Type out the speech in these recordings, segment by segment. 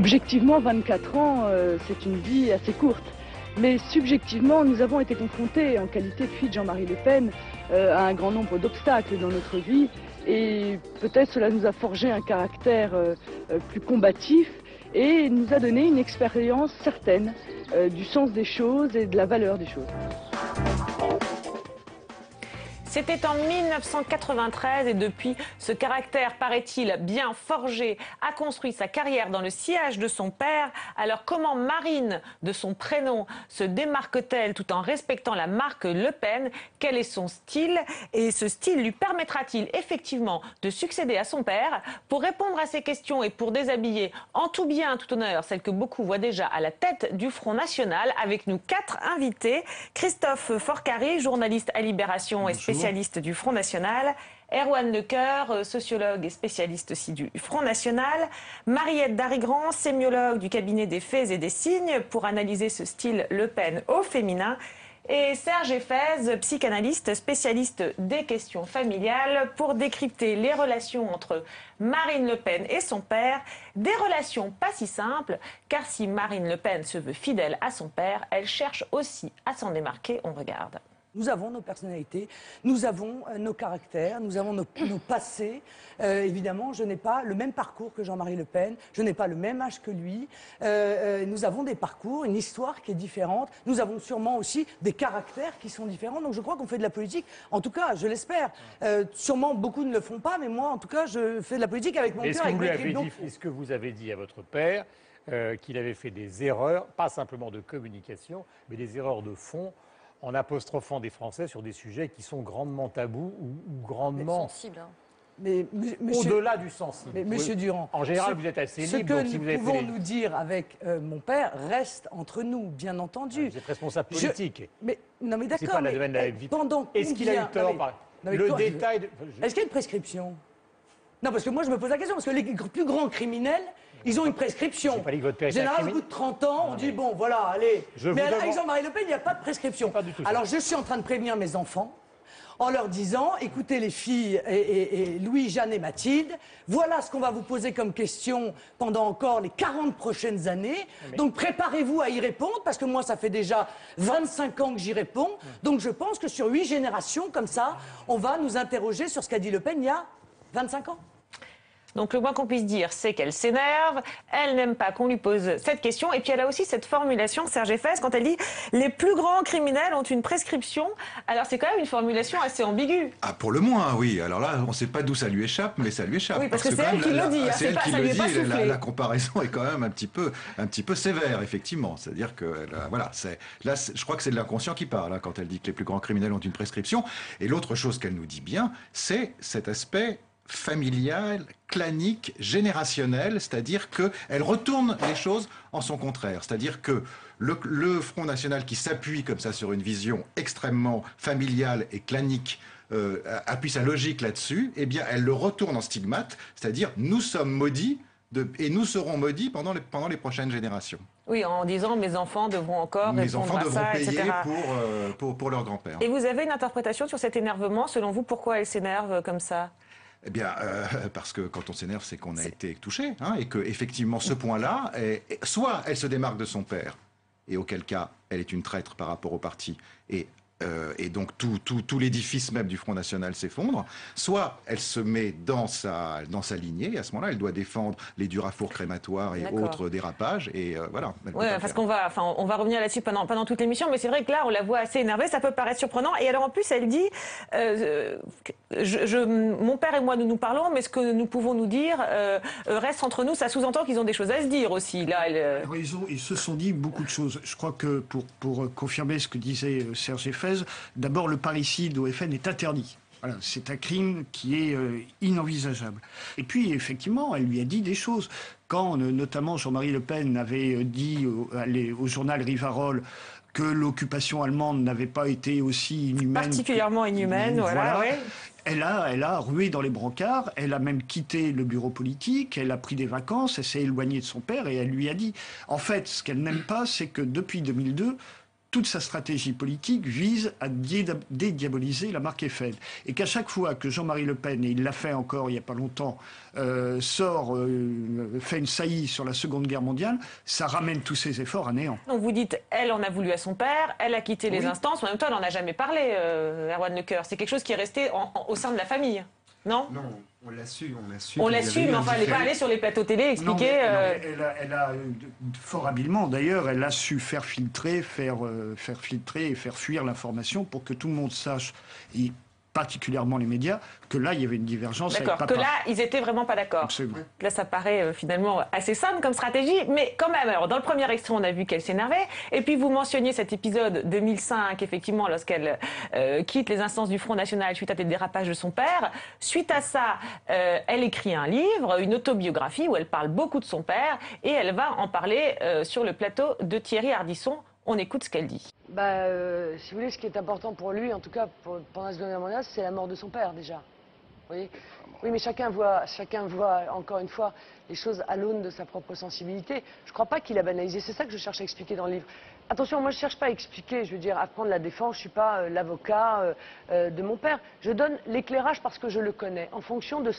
Objectivement, 24 ans, c'est une vie assez courte. Mais subjectivement, nous avons été confrontés, en qualité de fille de Jean-Marie Le Pen, à un grand nombre d'obstacles dans notre vie. Et peut-être cela nous a forgé un caractère plus combatif et nous a donné une expérience certaine du sens des choses et de la valeur des choses. C'était en 1993 et depuis, ce caractère, paraît-il, bien forgé, a construit sa carrière dans le sillage de son père. Alors comment Marine, de son prénom, se démarque-t-elle tout en respectant la marque Le Pen? Quel est son style? Et ce style lui permettra-t-il effectivement de succéder à son père? Pour répondre à ces questions et pour déshabiller en tout bien, tout honneur, celle que beaucoup voient déjà à la tête du Front National, avec nous 4 invités. Christophe Forcari, journaliste à Libération et spécialiste du Front National. Erwan Lecoeur, sociologue et spécialiste aussi du Front National. Mariette Darigrand, sémiologue du cabinet des faits et des signes pour analyser ce style Le Pen au féminin. Et Serge Effez, psychanalyste, spécialiste des questions familiales pour décrypter les relations entre Marine Le Pen et son père. Des relations pas si simples, car si Marine Le Pen se veut fidèle à son père, elle cherche aussi à s'en démarquer. On regarde. Nous avons nos personnalités, nous avons nos caractères, nous avons nos passés. Évidemment, je n'ai pas le même parcours que Jean-Marie Le Pen, je n'ai pas le même âge que lui. Nous avons des parcours, une histoire qui est différente. Nous avons sûrement aussi des caractères qui sont différents. Donc je crois qu'on fait de la politique, en tout cas, je l'espère. Sûrement, beaucoup ne le font pas, mais moi, en tout cas, je fais de la politique avec mon cœur. Est-ce que vous avez dit à votre père qu'il avait fait des erreurs, pas simplement de communication, mais des erreurs de fond, en apostrophant des Français sur des sujets qui sont grandement tabous ou grandement sensibles, hein. Mais au-delà du sensible. Mais monsieur Durand, en général, vous êtes assez libre. Ce que donc, si nous vous pouvons nous dire avec mon père reste entre nous, bien entendu. Vous êtes responsable politique. Non mais d'accord. C'est pas la domaine de la vie. Est-ce qu'il a eu tort le détail Est-ce qu'il y a une prescription? Non, parce que moi je me pose la question, parce que les plus grands criminels, ils ont une prescription. Pas dit que votre père général, au bout de 30 ans, on dit bon, voilà, allez. Mais avec Jean-Marie Le Pen, il n'y a pas de prescription. Pas du tout. Alors je suis en train de prévenir mes enfants en leur disant, écoutez les filles et Louis, Jeanne et Mathilde, voilà ce qu'on va vous poser comme question pendant encore les 40 prochaines années. Donc préparez-vous à y répondre, parce que moi ça fait déjà 25 ans que j'y réponds. Donc je pense que sur 8 générations comme ça, on va nous interroger sur ce qu'a dit Le Pen il y a 25 ans. Donc le moins qu'on puisse dire, c'est qu'elle s'énerve, elle n'aime pas qu'on lui pose cette question, et puis elle a aussi cette formulation, Serge Effez, quand elle dit « les plus grands criminels ont une prescription », alors c'est quand même une formulation assez ambiguë. Ah, pour le moins, oui. Alors là, on ne sait pas d'où ça lui échappe, mais ça lui échappe. Oui, parce que c'est elle qui le dit. C'est elle qui le dit, la comparaison est quand même un petit peu sévère, effectivement. C'est-à-dire que, voilà, là, je crois que c'est de l'inconscient qui parle, hein, quand elle dit que les plus grands criminels ont une prescription. Et l'autre chose qu'elle nous dit bien, c'est cet aspect familial, clanique, générationnel, c'est-à-dire qu'elle retourne les choses en son contraire. C'est-à-dire que le Front National qui s'appuie comme ça sur une vision extrêmement familiale et clanique appuie sa logique là-dessus, eh bien elle le retourne en stigmate, c'est-à-dire nous sommes maudits et nous serons maudits pendant les prochaines générations. Oui, en disant mes enfants devront encore répondre à ça, etc. Mes enfants devront payer pour leur grand-père. Et vous avez une interprétation sur cet énervement, selon vous, pourquoi elle s'énerve comme ça ? Eh bien, parce que quand on s'énerve, c'est qu'on a été touché, hein, et que effectivement, ce point-là, soit elle se démarque de son père, et auquel cas, elle est une traître par rapport au parti, et donc tout l'édifice même du Front National s'effondre, soit elle se met dans sa lignée, et à ce moment-là, elle doit défendre les durafours crématoires et autres dérapages, et voilà. Oui, parce qu'on va revenir là-dessus pendant toute l'émission, mais c'est vrai que là, on la voit assez énervée, ça peut paraître surprenant, et alors en plus, elle dit, mon père et moi, nous parlons, mais ce que nous pouvons nous dire reste entre nous, ça sous-entend qu'ils ont des choses à se dire aussi. Là, alors, ils se sont dit beaucoup de choses. Je crois que pour confirmer ce que disait Serge Effez, d'abord, le parricide au FN est interdit. Voilà, c'est un crime qui est inenvisageable. Et puis, effectivement, elle lui a dit des choses. Quand, notamment, Jean-Marie Le Pen avait dit au journal Rivarol que l'occupation allemande n'avait pas été aussi inhumaine... Particulièrement inhumaine, voilà. Ouais. Elle a rué dans les brancards, elle a même quitté le bureau politique, elle a pris des vacances, elle s'est éloignée de son père et elle lui a dit... En fait, ce qu'elle n'aime pas, c'est que depuis 2002... toute sa stratégie politique vise à dédiaboliser la marque Eiffel. Et qu'à chaque fois que Jean-Marie Le Pen, et il l'a fait encore il n'y a pas longtemps, fait une saillie sur la Seconde Guerre mondiale, ça ramène tous ses efforts à néant. Donc vous dites, elle en a voulu à son père, elle a quitté les instances, en même temps elle n'en a jamais parlé, Erwan Lecoeur. C'est quelque chose qui est resté au sein de la famille, non? Non, on l'a su. On l'a su, mais enfin elle n'est pas allée sur les plateaux télé expliquer... Elle a fort habilement, d'ailleurs, elle a su faire filtrer et faire fuir l'information pour que tout le monde sache, et particulièrement les médias, que là, il y avait une divergence avec papa. D'accord, que là, ils étaient vraiment pas d'accord. Absolument. Là, ça paraît finalement assez simple comme stratégie, mais quand même, alors, dans le premier extrait, on a vu qu'elle s'énervait, et puis vous mentionniez cet épisode 2005, effectivement, lorsqu'elle quitte les instances du Front National suite à des dérapages de son père. Suite à ça, elle écrit un livre, une autobiographie, où elle parle beaucoup de son père, et elle va en parler sur le plateau de Thierry Ardisson. On écoute ce qu'elle dit. Si vous voulez, ce qui est important pour lui, en tout cas pendant la Seconde Guerre mondiale, c'est la mort de son père déjà. Vous voyez ? Oui, mais chacun voit, encore une fois, les choses à l'aune de sa propre sensibilité. Je ne crois pas qu'il a banalisé. C'est ça que je cherche à expliquer dans le livre. Attention, moi je ne cherche pas à expliquer, je veux dire, à prendre la défense. Je ne suis pas l'avocat de mon père. Je donne l'éclairage parce que je le connais, en fonction de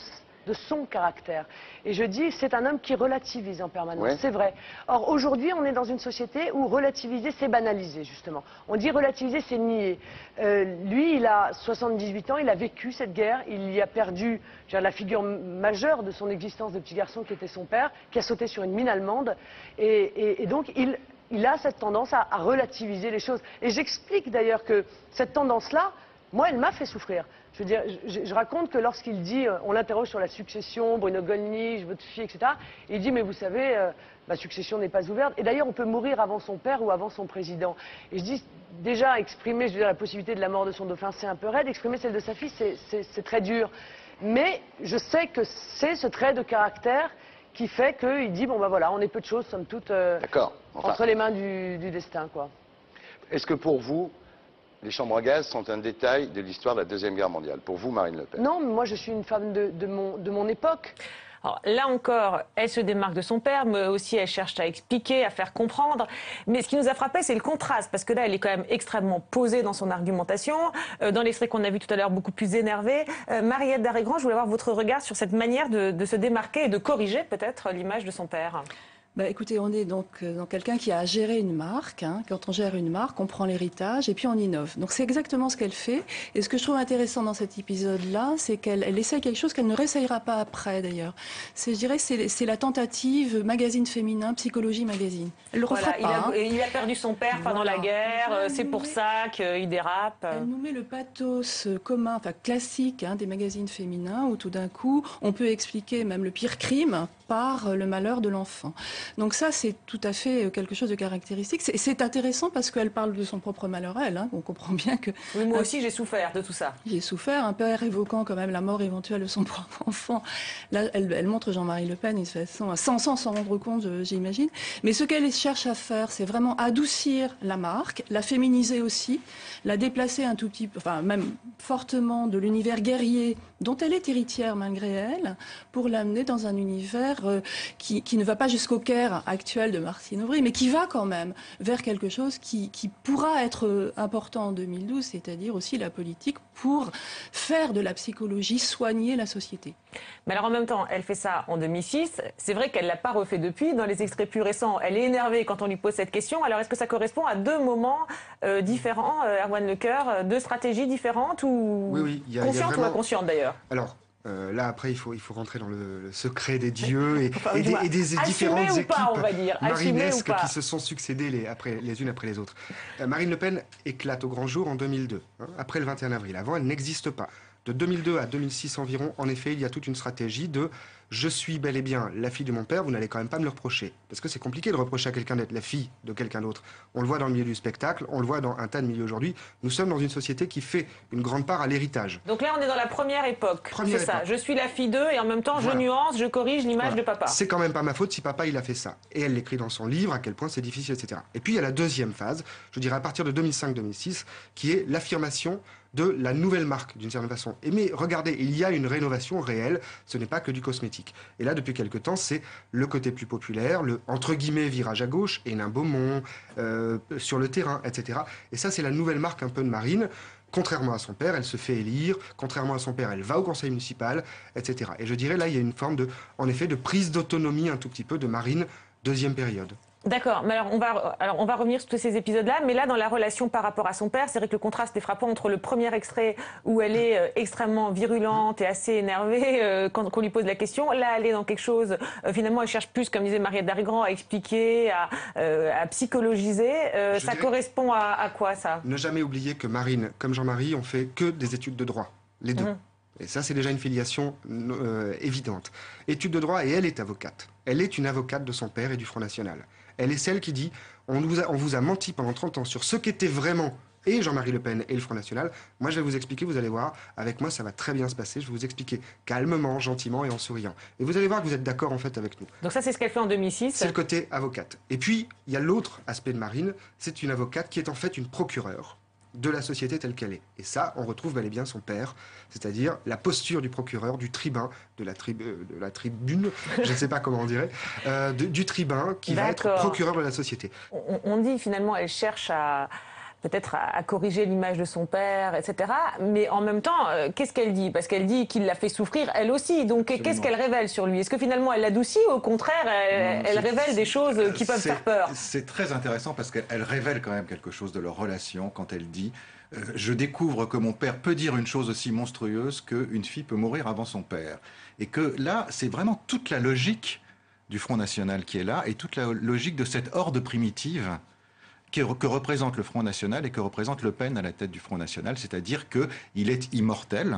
son caractère. Et je dis, c'est un homme qui relativise en permanence, c'est vrai. Or, aujourd'hui, on est dans une société où relativiser, c'est banaliser, justement. On dit relativiser, c'est nier. Lui, il a 78 ans, il a vécu cette guerre, il y a perdu la figure majeure de son existence de petit garçon qui était son père, qui a sauté sur une mine allemande. Et donc, il a cette tendance à relativiser les choses. Et j'explique d'ailleurs que cette tendance-là, moi, elle m'a fait souffrir. Je veux dire, je raconte que lorsqu'il dit, on l'interroge sur la succession, Bruno Gollnisch, votre fille, etc. Il dit, mais vous savez, ma succession n'est pas ouverte. Et d'ailleurs, on peut mourir avant son père ou avant son président. Et je dis, déjà, exprimer, je veux dire, la possibilité de la mort de son dauphin, c'est un peu raide. Exprimer celle de sa fille, c'est très dur. Mais je sais que c'est ce trait de caractère qui fait qu'il dit, bon ben voilà, on est peu de choses, somme toute, entre les mains du destin, quoi. Est-ce que pour vous, les chambres à gaz sont un détail de l'histoire de la Deuxième Guerre mondiale, pour vous, Marine Le Pen? Non, mais moi je suis une femme de mon époque. Alors, là encore, elle se démarque de son père, mais aussi elle cherche à expliquer, à faire comprendre. Mais ce qui nous a frappé, c'est le contraste, parce que là, elle est quand même extrêmement posée dans son argumentation. Dans l'extrait qu'on a vu tout à l'heure, beaucoup plus énervée. Mariette Darré-Grand, je voulais avoir votre regard sur cette manière de se démarquer et de corriger peut-être l'image de son père. Écoutez, on est donc dans quelqu'un qui a géré une marque. Hein. Quand on gère une marque, on prend l'héritage et puis on innove. Donc c'est exactement ce qu'elle fait. Et ce que je trouve intéressant dans cet épisode-là, c'est qu'elle essaye quelque chose qu'elle ne réessayera pas après d'ailleurs. Je dirais c'est la tentative magazine féminin, psychologie magazine. Elle le refera pas. Il a perdu son père pendant la guerre, c'est pour ça qu'il dérape. Elle nous met le pathos commun, enfin classique des magazines féminins où tout d'un coup on peut expliquer même le pire crime par le malheur de l'enfant. Donc ça, c'est tout à fait quelque chose de caractéristique. C'est intéressant parce qu'elle parle de son propre malheur, elle. Hein. On comprend bien que... Oui, moi aussi, j'ai souffert de tout ça. J'ai souffert, un père évoquant quand même la mort éventuelle de son propre enfant. Là, elle montre Jean-Marie Le Pen, de toute façon, sans s'en rendre compte, j'imagine. Mais ce qu'elle cherche à faire, c'est vraiment adoucir la marque, la féminiser aussi, la déplacer un tout petit peu, enfin même fortement de l'univers guerrier dont elle est héritière malgré elle, pour l'amener dans un univers qui ne va pas jusqu'au Caire actuel de Martine Aubry, mais qui va quand même vers quelque chose qui pourra être important en 2012, c'est-à-dire aussi la politique pour faire de la psychologie, soigner la société. Mais alors en même temps, elle fait ça en 2006. C'est vrai qu'elle ne l'a pas refait depuis. Dans les extraits plus récents, elle est énervée quand on lui pose cette question. Alors est-ce que ça correspond à deux moments différents, Erwan Lecoeur, deux stratégies différentes ou oui, conscientes ou inconscientes d'ailleurs? Alors, là, après, il faut rentrer dans le secret des dieux et des différentes équipes marinesques qui se sont succédées les unes après les autres. Marine Le Pen éclate au grand jour en 2002, après le 21 avril. Avant, elle n'existe pas. De 2002 à 2006 environ, en effet, il y a toute une stratégie de « je suis bel et bien la fille de mon père, vous n'allez quand même pas me le reprocher ». Parce que c'est compliqué de reprocher à quelqu'un d'être la fille de quelqu'un d'autre. On le voit dans le milieu du spectacle, on le voit dans un tas de milieux aujourd'hui. Nous sommes dans une société qui fait une grande part à l'héritage. Donc là, on est dans la première époque. C'est ça, je suis la fille d'eux et en même temps, je nuance, je corrige l'image de papa. C'est quand même pas ma faute si papa, il a fait ça. Et elle l'écrit dans son livre, à quel point c'est difficile, etc. Et puis, il y a la deuxième phase, je dirais à partir de 2005-2006, qui est l'affirmation de la nouvelle marque, d'une certaine façon. Mais regardez, il y a une rénovation réelle, ce n'est pas que du cosmétique. politique. Et là, depuis quelque temps, c'est le côté plus populaire, le entre guillemets virage à gauche, Hénin Beaumont, sur le terrain, etc. Et ça, c'est la nouvelle marque un peu de Marine. Contrairement à son père, elle se fait élire. Contrairement à son père, elle va au conseil municipal, etc. Et je dirais là, il y a une forme en effet, de prise d'autonomie un tout petit peu de Marine, deuxième période. D'accord, mais alors on va revenir sur tous ces épisodes-là, mais là dans la relation par rapport à son père, c'est vrai que le contraste est frappant entre le premier extrait où elle est extrêmement virulente et assez énervée quand on lui pose la question. Là, elle est dans quelque chose, finalement elle cherche plus, comme disait Mariette Darrigrand, à expliquer, à psychologiser. Ça correspond à quoi ça? Ne jamais oublier que Marine, comme Jean-Marie, ont fait que des études de droit, les deux. Et ça, c'est déjà une filiation évidente. Études de droit, et elle est avocate. Elle est une avocate de son père et du Front National. Elle est celle qui dit on vous a menti pendant 30 ans sur ce qu'était vraiment et Jean-Marie Le Pen et le Front National. Moi, je vais vous expliquer, vous allez voir, avec moi, ça va très bien se passer. Je vais vous expliquer calmement, gentiment et en souriant. Et vous allez voir que vous êtes d'accord, en fait, avec nous. Donc ça, c'est ce qu'elle fait en 2006. C'est le côté avocate. Et puis, il y a l'autre aspect de Marine, c'est une avocate qui est en fait une procureure de la société telle qu'elle est. Et ça, on retrouve bel et bien son père, c'est-à-dire la posture du procureur, du tribun, de la tribune, je ne sais pas comment on dirait, du tribun qui va être procureur de la société. On dit finalement, elle cherche à peut-être à corriger l'image de son père, etc. Mais en même temps, qu'est-ce qu'elle dit? Parce qu'elle dit qu'il l'a fait souffrir, elle aussi. Donc qu'est-ce qu'elle révèle sur lui? Est-ce que finalement elle l'adoucit ou au contraire, elle révèle des choses qui peuvent faire peur? C'est très intéressant parce qu'elle révèle quand même quelque chose de leur relation quand elle dit « Je découvre que mon père peut dire une chose aussi monstrueuse qu'une fille peut mourir avant son père. » Et que là, c'est vraiment toute la logique du Front National qui est là et toute la logique de cette horde primitive que représente le Front National et que représente Le Pen à la tête du Front National, c'est-à-dire qu'il est immortel,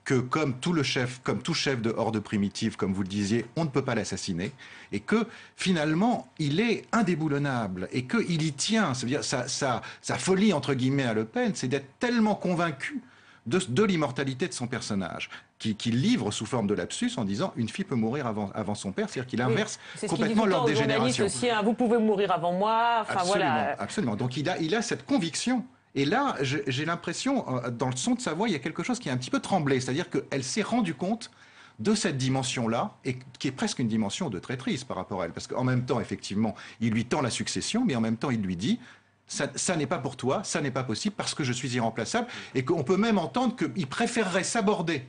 que comme tout chef de horde primitive, comme vous le disiez, on ne peut pas l'assassiner, et que finalement, il est indéboulonnable, et qu'il y tient. C'est-à-dire sa folie, entre guillemets, à Le Pen, c'est d'être tellement convaincu de l'immortalité de son personnage, qu'il livre sous forme de lapsus en disant une fille peut mourir avant son père, c'est-à-dire qu'il inverse complètement l'ordre des générations. Aussi, hein, vous pouvez mourir avant moi. Enfin, absolument, voilà. Absolument. Donc il a cette conviction. Et là, j'ai l'impression, dans le son de sa voix, il y a quelque chose qui est un petit peu tremblé, c'est-à-dire qu'elle s'est rendue compte de cette dimension-là, et qui est presque une dimension de traîtrise par rapport à elle, parce qu'en même temps, effectivement, il lui tend la succession, mais en même temps, il lui dit ça n'est pas pour toi, ça n'est pas possible parce que je suis irremplaçable, et qu'on peut même entendre qu'il préférerait s'aborder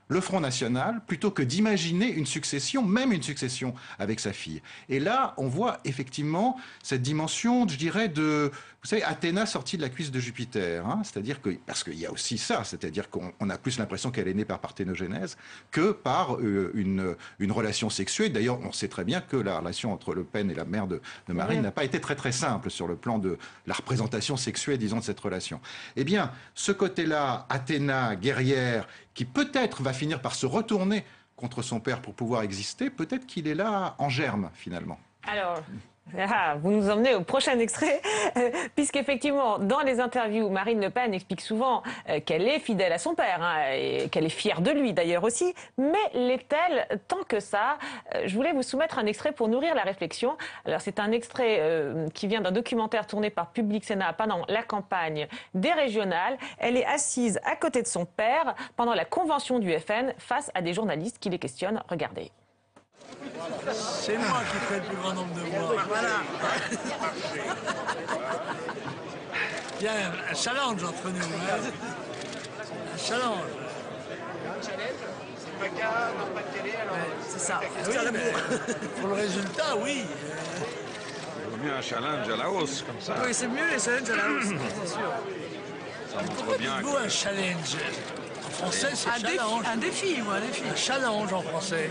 le Front National plutôt que d'imaginer une succession, même une succession avec sa fille. Et là, on voit effectivement cette dimension, je dirais, vous savez, Athéna sortie de la cuisse de Jupiter, hein, c'est-à-dire que, parce qu'il y a aussi ça, c'est-à-dire qu'on a plus l'impression qu'elle est née par parthénogenèse que par une relation sexuée. D'ailleurs, on sait très bien que la relation entre Le Pen et la mère de Marine n'a pas été très très simple sur le plan de la représentation sexuée, disons, de cette relation. Eh bien, ce côté-là, Athéna, guerrière, qui peut-être va finir par se retourner contre son père pour pouvoir exister, peut-être qu'il est là en germe, finalement. Alors, vous nous emmenez au prochain extrait, puisqu'effectivement, dans les interviews, Marine Le Pen explique souvent qu'elle est fidèle à son père, hein, et qu'elle est fière de lui d'ailleurs aussi, mais l'est-elle tant que ça? Je voulais vous soumettre un extrait pour nourrir la réflexion. Alors c'est un extrait qui vient d'un documentaire tourné par Public Sénat pendant la campagne des régionales. Elle est assise à côté de son père pendant la convention du FN face à des journalistes qui les questionnent. Regardez. C'est moi qui fais le plus grand nombre de voix. Voilà. Il y a un challenge entre nous. Hein. Un challenge. Un challenge? C'est pas qu'à, pas de télé, alors. C'est ça. Oui, pour le résultat, oui. Il vaut mieux un challenge à la hausse, comme ça. Oui, c'est mieux les challenges à la hausse, c'est sûr. Ça montre bien. Pourquoi un challenge? En français, c'est challenge. Un défi, ou un défi. Un challenge en français.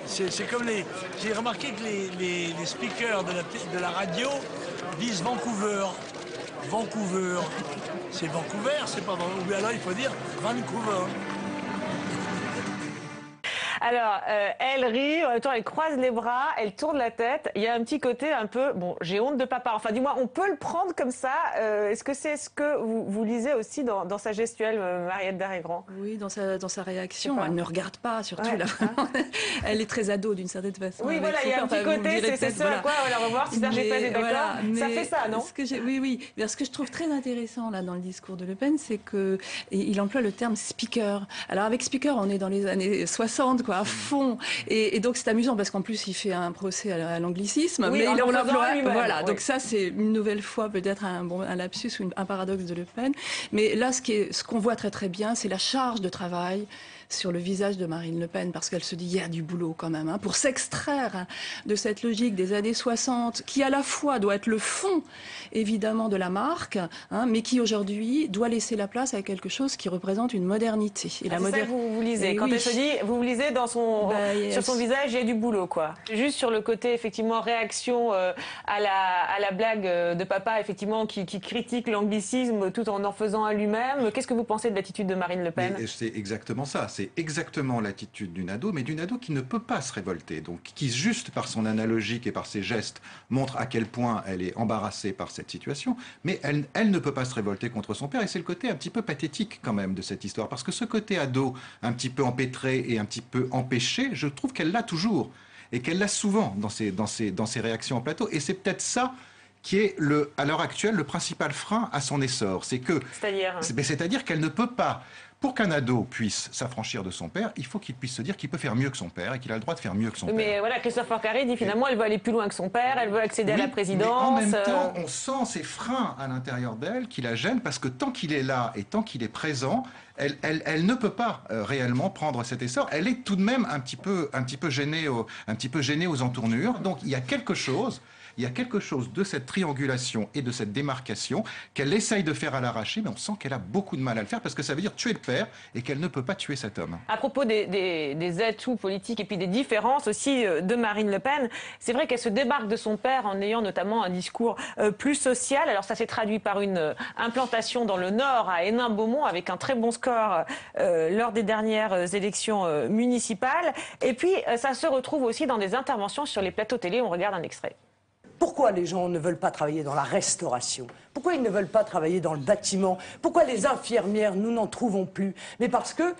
C'est comme les... J'ai remarqué que les speakers de la radio disent Vancouver. Vancouver. C'est Vancouver, c'est pas Vancouver. Ou bien alors il faut dire Vancouver. Alors, elle rit, en même temps, elle croise les bras, elle tourne la tête. Il y a un petit côté un peu, bon, j'ai honte de papa. Enfin, dis-moi, on peut le prendre comme ça. Est-ce que c'est ce que vous lisez aussi dans sa gestuelle, Mariette Darrigrand? Oui, dans sa réaction. Elle ne regarde pas, surtout. Ouais, là. Elle est très ado, d'une certaine façon. Oui, voilà, il y a un petit côté, c'est ça, quoi. On va voir si Serge Pez est d'accord. Ça fait ça, non? Oui. Mais ce que je trouve très intéressant, là, dans le discours de Le Pen, c'est qu'il emploie le terme speaker. Alors, avec speaker, on est dans les années 60, quoi. à fond. Et donc c'est amusant parce qu'en plus il fait un procès à l'anglicisme. Oui, mais on l'emploie. Voilà, oui. donc ça c'est une nouvelle fois peut-être un lapsus ou un paradoxe de Le Pen. Mais là ce qu'on voit très très bien, c'est la charge de travail sur le visage de Marine Le Pen, parce qu'elle se dit, il y a du boulot quand même, pour s'extraire de cette logique des années 60, qui à la fois doit être le fond, évidemment, de la marque, mais qui aujourd'hui doit laisser la place à quelque chose qui représente une modernité. Et c'est ça que vous lisez. Quand elle se dit, vous lisez sur son visage, il y a du boulot, quoi. Juste sur le côté, effectivement, réaction à la blague de papa, effectivement, qui critique l'anglicisme tout en faisant à lui-même. Qu'est-ce que vous pensez de l'attitude de Marine Le Pen? C'est exactement ça. C'est exactement l'attitude d'une ado, mais d'une ado qui ne peut pas se révolter, donc qui juste par son analogique et par ses gestes montre à quel point elle est embarrassée par cette situation, mais elle ne peut pas se révolter contre son père, et c'est le côté un petit peu pathétique quand même de cette histoire, parce que ce côté ado un petit peu empêtré et un petit peu empêché, je trouve qu'elle l'a toujours, et qu'elle l'a souvent dans ses réactions en plateau, et c'est peut-être ça qui est à l'heure actuelle le principal frein à son essor, c'est-à-dire qu'elle ne peut pas. Pour qu'un ado puisse s'affranchir de son père, il faut qu'il puisse se dire qu'il peut faire mieux que son père et qu'il a le droit de faire mieux que son père. Mais voilà, Christopher Carré dit finalement elle veut aller plus loin que son père, elle veut accéder à la présidence. Mais en même temps, on sent ces freins à l'intérieur d'elle qui la gênent, parce que tant qu'il est là et tant qu'il est présent, elle ne peut pas réellement prendre cet essor. Elle est tout de même un petit peu gênée aux entournures. Donc il y a quelque chose de cette triangulation et de cette démarcation qu'elle essaye de faire à l'arraché, mais on sent qu'elle a beaucoup de mal à le faire, parce que ça veut dire tuer le père et qu'elle ne peut pas tuer cet homme. À propos des atouts politiques et puis des différences aussi de Marine Le Pen, c'est vrai qu'elle se démarque de son père en ayant notamment un discours plus social. Alors ça s'est traduit par une implantation dans le Nord, à Hénin-Beaumont, avec un très bon score lors des dernières élections municipales. Et puis ça se retrouve aussi dans des interventions sur les plateaux télé. On regarde un extrait. Pourquoi les gens ne veulent pas travailler dans la restauration? Pourquoi ils ne veulent pas travailler dans le bâtiment? Pourquoi les infirmières, nous n'en trouvons plus? Mais parce que,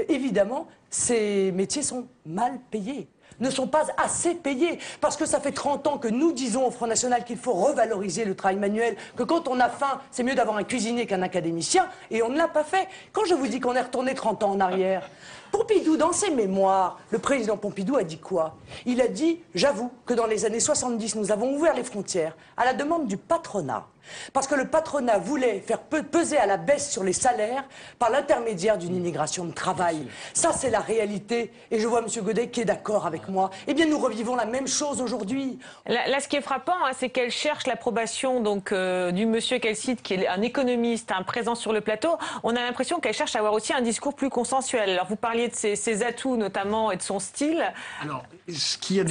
évidemment, ces métiers sont mal payés, ne sont pas assez payés. Parce que ça fait 30 ans que nous disons au Front National qu'il faut revaloriser le travail manuel, que quand on a faim, c'est mieux d'avoir un cuisinier qu'un académicien, et on ne l'a pas fait. Quand je vous dis qu'on est retourné 30 ans en arrière, Pompidou, dans ses mémoires, le président Pompidou a dit quoi? Il a dit, j'avoue que dans les années 70, nous avons ouvert les frontières à la demande du patronat. Parce que le patronat voulait faire peser à la baisse sur les salaires par l'intermédiaire d'une immigration de travail. Ça, c'est la réalité. Et je vois M. Godet qui est d'accord avec moi. Eh bien, nous revivons la même chose aujourd'hui. Là, ce qui est frappant, c'est qu'elle cherche l'approbation du monsieur qu'elle cite, qui est un économiste, présent sur le plateau. On a l'impression qu'elle cherche à avoir aussi un discours plus consensuel. Alors, vous parliez de ses atouts, notamment, et de son style. Alors, ce qu'il y a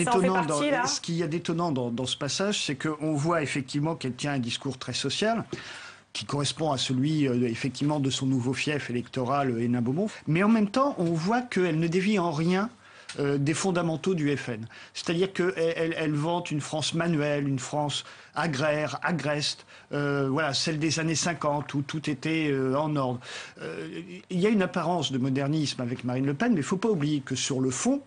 d'étonnant dans ce passage, c'est qu'on voit effectivement qu'elle tient un discours très social, qui correspond à celui, effectivement, de son nouveau fief électoral Hénin-Beaumont. Mais en même temps, on voit qu'elle ne dévie en rien des fondamentaux du FN. C'est-à-dire qu'elle vante une France manuelle, une France agraire, agreste, voilà, celle des années 50 où tout était en ordre. Il y a une apparence de modernisme avec Marine Le Pen, mais il ne faut pas oublier que sur le fond,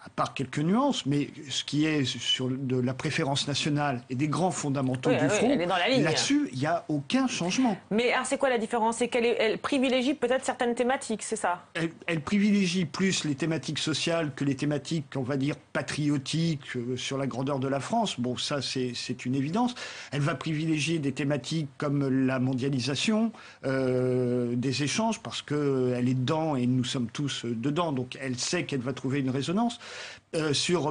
à part quelques nuances, mais ce qui est sur de la préférence nationale et des grands fondamentaux du front, là-dessus, il n'y a aucun changement. Mais alors c'est quoi la différence? C'est qu'elle privilégie peut-être certaines thématiques, c'est ça? Elle privilégie plus les thématiques sociales que les thématiques, on va dire, patriotiques sur la grandeur de la France. Bon, ça, c'est une évidence. Elle va privilégier des thématiques comme la mondialisation, des échanges, parce qu'elle est dedans et nous sommes tous dedans. Donc elle sait qu'elle va trouver une résonance.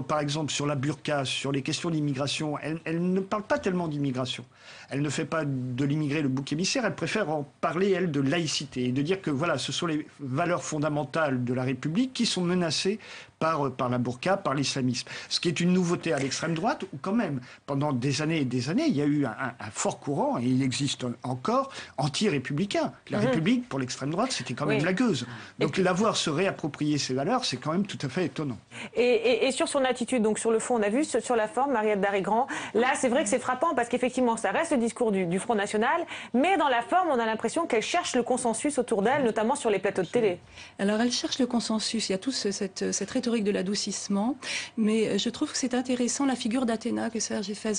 Par exemple, sur la burqa, sur les questions d'immigration, elle ne parle pas tellement d'immigration. Elle ne fait pas de l'immigré le bouc émissaire, elle préfère en parler, elle, de laïcité, et de dire que voilà, ce sont les valeurs fondamentales de la République qui sont menacées par la burqa, par l'islamisme. Ce qui est une nouveauté à l'extrême droite, où quand même, pendant des années et des années, il y a eu un fort courant, et il existe encore, anti-républicain. La République, pour l'extrême droite, c'était quand même la gueuse. Donc l'avoir se réapproprier ces valeurs, c'est quand même tout à fait étonnant. Et sur son attitude, donc sur le fond, on a vu sur la forme, Mariette Darrigrand, là c'est vrai que c'est frappant parce qu'effectivement ça reste le discours du Front National, mais dans la forme on a l'impression qu'elle cherche le consensus autour d'elle, notamment sur les plateaux de télé. Alors elle cherche le consensus, il y a toute cette rhétorique rhétorique de l'adoucissement, mais je trouve que c'est intéressant la figure d'Athéna que Serge Effès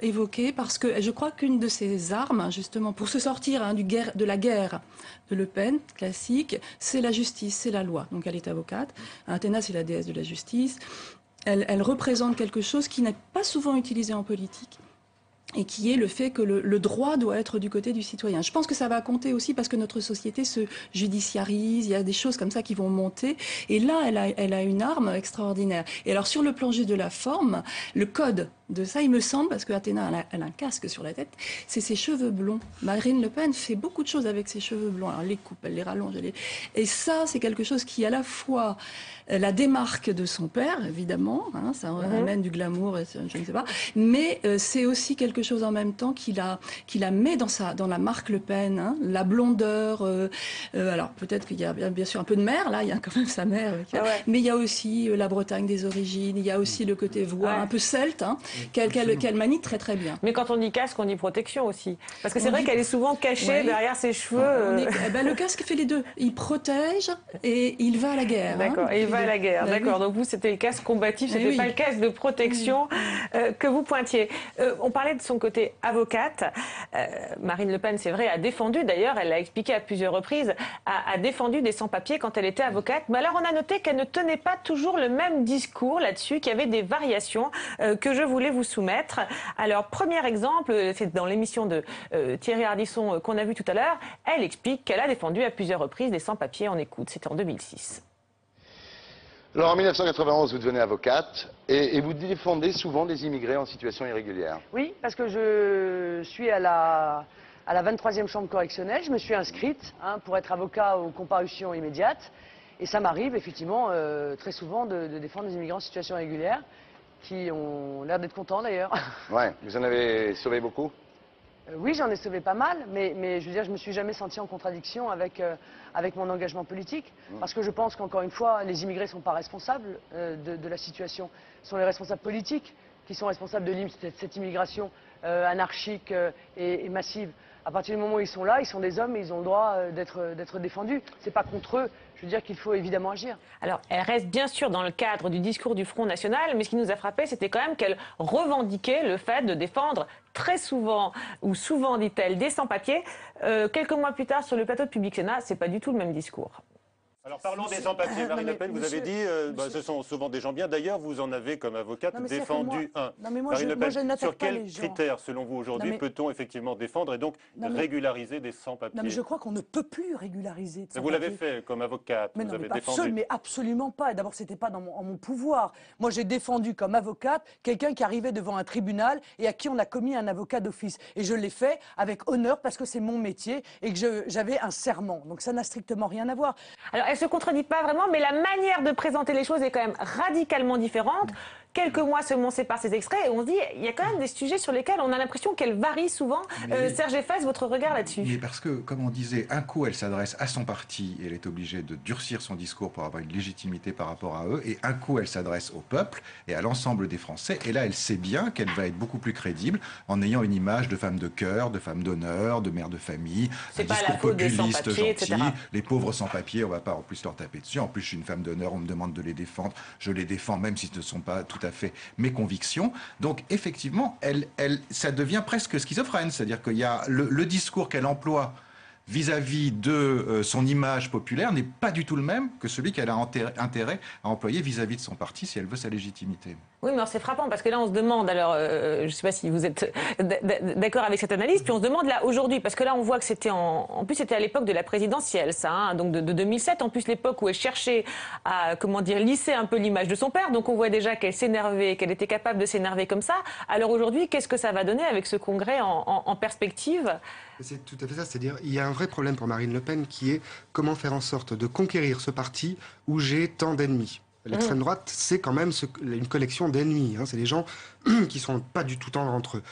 évoquait, parce que je crois qu'une de ses armes, justement, pour se sortir de la guerre de Le Pen, classique, c'est la justice, c'est la loi. Donc elle est avocate. Athéna, c'est la déesse de la justice. Elle représente quelque chose qui n'est pas souvent utilisé en politique, et qui est le fait que le droit doit être du côté du citoyen. Je pense que ça va compter aussi parce que notre société se judiciarise, il y a des choses comme ça qui vont monter, et là, elle a une arme extraordinaire. Et alors, sur le plan juste de la forme, le code de ça, il me semble, parce que Athéna, elle a un casque sur la tête, c'est ses cheveux blonds. Marine Le Pen fait beaucoup de choses avec ses cheveux blonds. Alors, elle les coupe, elle les rallonge, et ça, c'est quelque chose qui, à la fois, la démarque de son père, évidemment, hein, ça amène du glamour, je ne sais pas, mais c'est aussi quelque chose en même temps qui la met dans la marque Le Pen, hein, la blondeur. Alors peut-être qu'il y a bien sûr un peu de mère, là, il y a quand même sa mère, mais il y a aussi la Bretagne des origines, il y a aussi le côté voix un peu celte, hein, qu'elle manie très très bien. Mais quand on dit casque, on dit protection aussi, parce que c'est vrai qu'elle est souvent cachée derrière ses cheveux. Le casque fait les deux, il protège et il va à la guerre. D'accord, et il va à la guerre, d'accord. Donc vous, c'était le casque combatif, c'était pas le casque de protection que vous pointiez. On parlait de son côté avocate. Marine Le Pen, c'est vrai, a défendu, d'ailleurs, elle l'a expliqué à plusieurs reprises, a défendu des sans-papiers quand elle était avocate. Mais alors, on a noté qu'elle ne tenait pas toujours le même discours là-dessus, qu'il y avait des variations que je voulais vous soumettre. Alors, premier exemple, c'est dans l'émission de Thierry Ardisson qu'on a vu tout à l'heure. Elle explique qu'elle a défendu à plusieurs reprises des sans-papiers. On écoute, c'était en 2006. Alors en 1991, vous devenez avocate et vous défendez souvent des immigrés en situation irrégulière. Oui, parce que je suis à la 23e chambre correctionnelle. Je me suis inscrite pour être avocat aux comparutions immédiates. Et ça m'arrive effectivement très souvent de défendre des immigrants en situation irrégulière qui ont l'air d'être contents d'ailleurs. Ouais, vous en avez sauvé beaucoup? Oui, j'en ai sauvé pas mal, mais je veux dire, je me suis jamais senti en contradiction avec mon engagement politique, parce que je pense qu'encore une fois, les immigrés ne sont pas responsables de la situation. Ce sont les responsables politiques qui sont responsables de cette immigration anarchique et massive. À partir du moment où ils sont là, ils sont des hommes et ils ont le droit d'être défendus. C'est pas contre eux. Je veux dire qu'il faut évidemment agir. Alors, elle reste bien sûr dans le cadre du discours du Front National, mais ce qui nous a frappé, c'était quand même qu'elle revendiquait le fait de défendre très souvent, ou souvent, dit-elle, des sans-papiers. Quelques mois plus tard, sur le plateau de Public Sénat, c'est pas du tout le même discours. Alors parlons des sans-papiers. Marine Le Pen, vous avez dit, ce sont souvent des gens bien. D'ailleurs, vous en avez comme avocate défendu un. Non, mais moi, Marine Le Pen, je n'attaque pas les gens. sur quels critères, selon vous, aujourd'hui, peut-on effectivement défendre et donc régulariser des sans-papiers? Non, mais je crois qu'on ne peut plus régulariser de sans-papiers. Vous l'avez fait comme avocate, mais vous non, avez mais défendu. Mais absolument pas. D'abord, c'était pas en mon pouvoir. Moi, j'ai défendu comme avocate quelqu'un qui arrivait devant un tribunal et à qui on a commis un avocat d'office. Et je l'ai fait avec honneur parce que c'est mon métier et que j'avais un serment. Donc ça n'a strictement rien à voir. Alors, elle se contredit pas vraiment, mais la manière de présenter les choses est quand même radicalement différente. Quelques mois seulement séparent ces extraits et on se dit, il y a quand même des sujets sur lesquels on a l'impression qu'elle varie souvent. Serge Effès, votre regard là-dessus? Mais parce que, comme on disait, un coup elle s'adresse à son parti et elle est obligée de durcir son discours pour avoir une légitimité par rapport à eux, et un coup elle s'adresse au peuple et à l'ensemble des Français, et là elle sait bien qu'elle va être beaucoup plus crédible en ayant une image de femme de cœur, de femme d'honneur, de mère de famille, un discours populiste, gentil, etc. Les pauvres sans-papiers, on ne va pas en plus leur taper dessus, en plus je suis une femme d'honneur, on me demande de les défendre, je les défends même si ce ne sont pas tout à fait mes convictions. Donc effectivement, ça devient presque schizophrène, c'est-à-dire qu'il y a le discours qu'elle emploie vis-à-vis de son image populaire n'est pas du tout le même que celui qu'elle a intérêt à employer vis-à-de son parti si elle veut sa légitimité. Oui, mais c'est frappant parce que là on se demande, alors je ne sais pas si vous êtes d'accord avec cette analyse, puis on se demande là aujourd'hui, parce que là on voit que c'était en plus c'était à l'époque de la présidentielle, ça, hein, donc de 2007, en plus l'époque où elle cherchait à, lisser un peu l'image de son père, donc on voit déjà qu'elle s'énervait, qu'elle était capable de s'énerver comme ça. Alors aujourd'hui, qu'est-ce que ça va donner avec ce congrès en perspective? C'est tout à fait ça, c'est-à-dire il y a un vrai problème pour Marine Le Pen qui est comment faire en sorte de conquérir ce parti où j'ai tant d'ennemis. L'extrême droite, c'est quand même une collection d'ennemis. Hein. C'est des gens qui sont pas du tout tendres entre eux.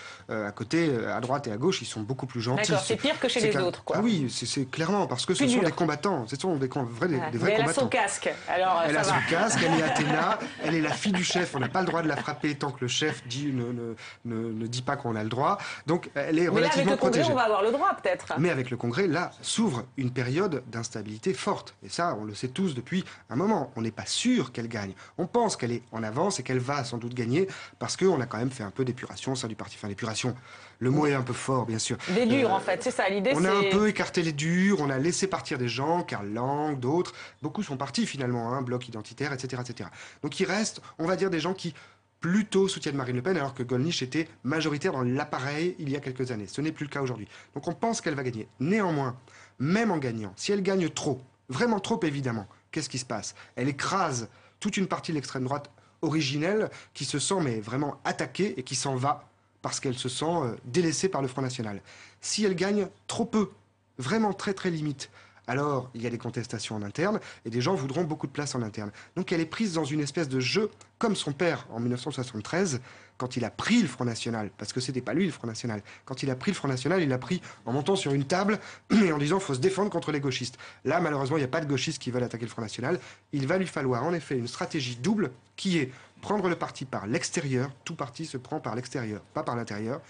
À côté, à droite et à gauche, ils sont beaucoup plus gentils. D'accord, c'est pire que chez les autres, quoi. Ah oui, c'est clairement, parce que ce sont des combattants. Ce sont des vrais combattants. Elle a son casque, alors elle a son casque, elle est Athéna, elle est la fille du chef. On n'a pas le droit de la frapper tant que le chef ne dit pas qu'on a le droit. Donc, elle est relativement protégée. Mais là, avec le Congrès, on va avoir le droit, peut-être. Mais avec le Congrès, là, s'ouvre une période d'instabilité forte. Et ça, on le sait tous depuis un moment. On n'est pas sûr qu'elle gagne. On pense qu'elle est en avance et qu'elle va sans doute gagner parce qu'on a quand même fait un peu d'épuration, ça du parti. Enfin, d'épuration. Le mot est un peu fort, bien sûr. Des durs, en fait, c'est ça. L'idée, on a un peu écarté les durs, on a laissé partir des gens, Karl Lang, d'autres. Beaucoup sont partis, finalement, hein, Bloc identitaire, etc., etc. Donc, il reste, on va dire, des gens qui plutôt soutiennent Marine Le Pen, alors que Gollnisch était majoritaire dans l'appareil il y a quelques années. Ce n'est plus le cas aujourd'hui. Donc, on pense qu'elle va gagner. Néanmoins, même en gagnant, si elle gagne trop, vraiment trop, évidemment, qu'est-ce qui se passe? Elle écrase toute une partie de l'extrême droite originelle qui se sent mais vraiment attaquée et qui s'en va parce qu'elle se sent délaissée par le Front National. Si elle gagne trop peu, vraiment très très limite, alors il y a des contestations en interne et des gens voudront beaucoup de place en interne. Donc elle est prise dans une espèce de jeu comme son père en 1973 quand il a pris le Front National, parce que c'était pas lui le Front National. Quand il a pris le Front National, il l'a pris en montant sur une table et en disant faut se défendre contre les gauchistes. Là, malheureusement, il n'y a pas de gauchistes qui veulent attaquer le Front National. Il va lui falloir en effet une stratégie double qui est prendre le parti par l'extérieur. Tout parti se prend par l'extérieur, pas par l'intérieur.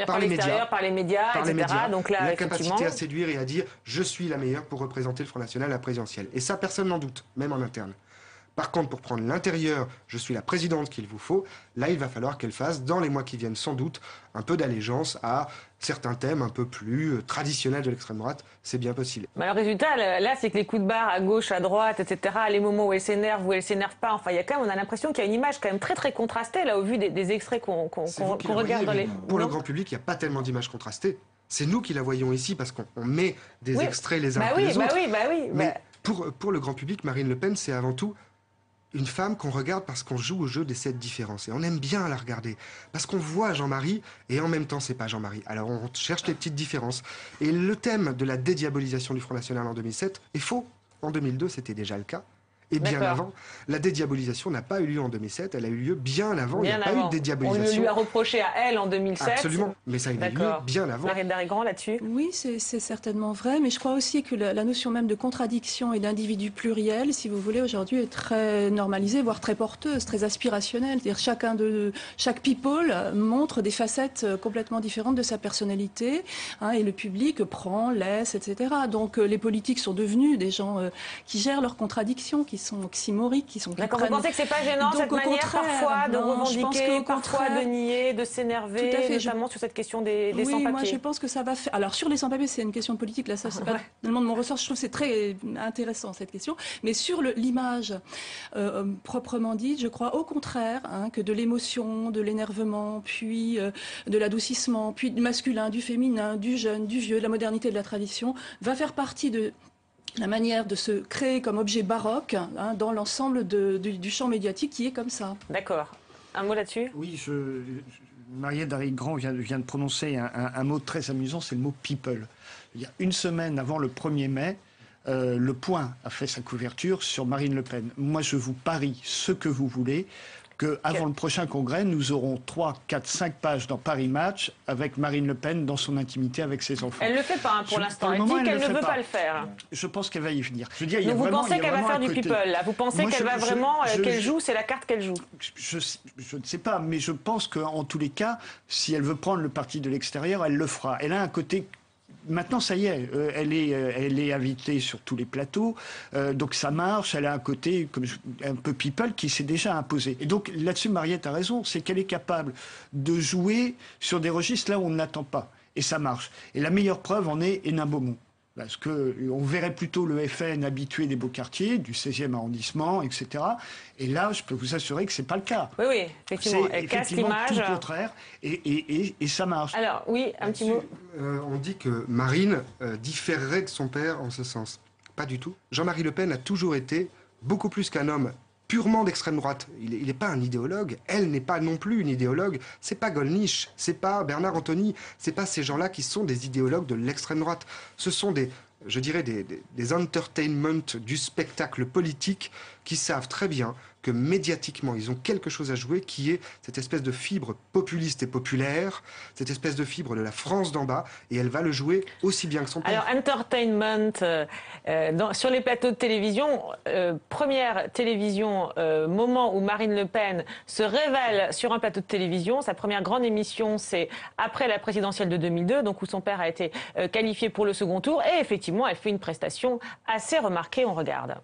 Par les médias, etc. Donc là, la capacité à séduire et à dire je suis la meilleure pour représenter le Front National à la présidentielle. Et ça, personne n'en doute, même en interne. Par contre, pour prendre l'intérieur, je suis la présidente qu'il vous faut, là, il va falloir qu'elle fasse, dans les mois qui viennent sans doute, un peu d'allégeance à certains thèmes un peu plus traditionnels de l'extrême droite. C'est bien possible. Mais le résultat, là, c'est que les coups de barre à gauche, à droite, etc., les moments où elle s'énerve, où elle s'énerve pas, enfin, il y a quand même, on a l'impression qu'il y a une image quand même très, très contrastée, là, au vu des extraits qu'on regarde dans les... Pour le grand public, il n'y a pas tellement d'images contrastées. C'est nous qui la voyons ici, parce qu'on met des extraits les uns après les autres. Mais pour le grand public, Marine Le Pen, c'est avant tout une femme qu'on regarde parce qu'on joue au jeu des 7 différences. Et on aime bien la regarder. Parce qu'on voit Jean-Marie, et en même temps, c'est pas Jean-Marie. Alors on cherche les petites différences. Et le thème de la dédiabolisation du Front National en 2007 est faux. En 2002, c'était déjà le cas. Et bien avant, la dédiabolisation n'a pas eu lieu en 2007, elle a eu lieu bien avant, il n'y a pas eu de dédiabolisation. On lui a reproché à elle en 2007. Absolument, mais ça a eu lieu bien avant. Marine Darrigrand, là-dessus? Oui, c'est certainement vrai, mais je crois aussi que la notion même de contradiction et d'individu pluriel, si vous voulez, aujourd'hui est très normalisée, voire très porteuse, très aspirationnelle. C'est-à-dire chaque people montre des facettes complètement différentes de sa personnalité, hein, et le public prend, laisse, etc. Donc les politiques sont devenus des gens qui gèrent leurs contradictions, qui sont oxymoriques, qui sont... D'accord, vous pensez que c'est pas gênant, cette manière parfois de revendiquer, parfois de nier, de s'énerver, notamment sur cette question des sans-papiers? Oui, moi je pense que ça va faire... Alors sur les sans-papiers, c'est une question politique, là ça c'est pas tellement de mon ressort, je trouve que c'est très intéressant cette question, mais sur l'image proprement dite, je crois au contraire que de l'émotion, de l'énervement, puis de l'adoucissement, puis du masculin, du féminin, du jeune, du vieux, de la modernité, de la tradition, va faire partie de la manière de se créer comme objet baroque dans l'ensemble du champ médiatique qui est comme ça. D'accord. Un mot là-dessus? Oui, Mariette Darrigrand vient de prononcer un mot très amusant, c'est le mot « people ». Il y a une semaine avant le 1er mai, Le Point a fait sa couverture sur Marine Le Pen. Moi, je vous parie ce que vous voulez, qu'avant le prochain congrès, nous aurons 3, 4, 5 pages dans Paris Match avec Marine Le Pen dans son intimité avec ses enfants. Elle ne le fait pas pour l'instant. Elle dit qu'elle ne veut pas le faire. Je pense qu'elle va y venir. Je veux dire, donc vous pensez qu'elle va faire du people là? Vous pensez qu'elle va vraiment, qu'elle joue, c'est la carte qu'elle joue? Je ne sais pas, mais je pense qu'en tous les cas, si elle veut prendre le parti de l'extérieur, elle le fera. Elle a un côté... Maintenant, ça y est, elle est invitée sur tous les plateaux, donc ça marche, elle a un côté un peu people qui s'est déjà imposé. Et donc là-dessus, Mariette a raison, c'est qu'elle est capable de jouer sur des registres là où on ne l'attend pas. Et ça marche. Et la meilleure preuve en est Hénin Beaumont. Parce qu'on verrait plutôt le FN habitué des beaux quartiers, du 16e arrondissement, etc. Et là, je peux vous assurer que ce n'est pas le cas. Oui, oui, effectivement. Elle casse l'image. Tout le contraire, et ça marche. Alors, oui, un petit mot. On dit que Marine différerait de son père en ce sens. Pas du tout. Jean-Marie Le Pen a toujours été, beaucoup plus qu'un homme purement d'extrême droite. Il n'est pas un idéologue. Elle n'est pas non plus une idéologue. C'est pas Gollnisch, c'est pas Bernard Antony, c'est pas ces gens-là qui sont des idéologues de l'extrême droite. Ce sont des entertainments du spectacle politique qui savent très bien que médiatiquement, ils ont quelque chose à jouer qui est cette espèce de fibre populiste et populaire, cette espèce de fibre de la France d'en bas, et elle va le jouer aussi bien que son père. Alors, entertainment, sur les plateaux de télévision, première télévision, moment où Marine Le Pen se révèle sur un plateau de télévision. Sa première grande émission, c'est après la présidentielle de 2002, donc où son père a été qualifié pour le second tour. Et effectivement, elle fait une prestation assez remarquée. On regarde.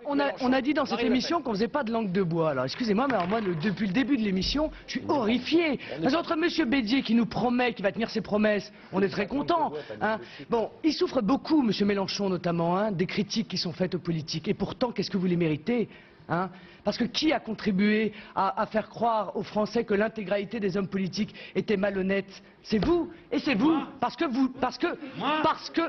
On a dit dans cette émission qu'on faisait pas de langue de bois. Alors excusez-moi, mais alors moi, depuis le début de l'émission, je suis horrifié. Parce qu'entre Monsieur Bédier qui nous promet, qui va tenir ses promesses, on est très content. Hein. Bon, il souffre beaucoup, Monsieur Mélenchon notamment, hein, des critiques qui sont faites aux politiques. Et pourtant, qu'est-ce que vous les méritez, hein? Parce que qui a contribué à faire croire aux Français que l'intégralité des hommes politiques était malhonnête? C'est vous. Et c'est vous. Parce que,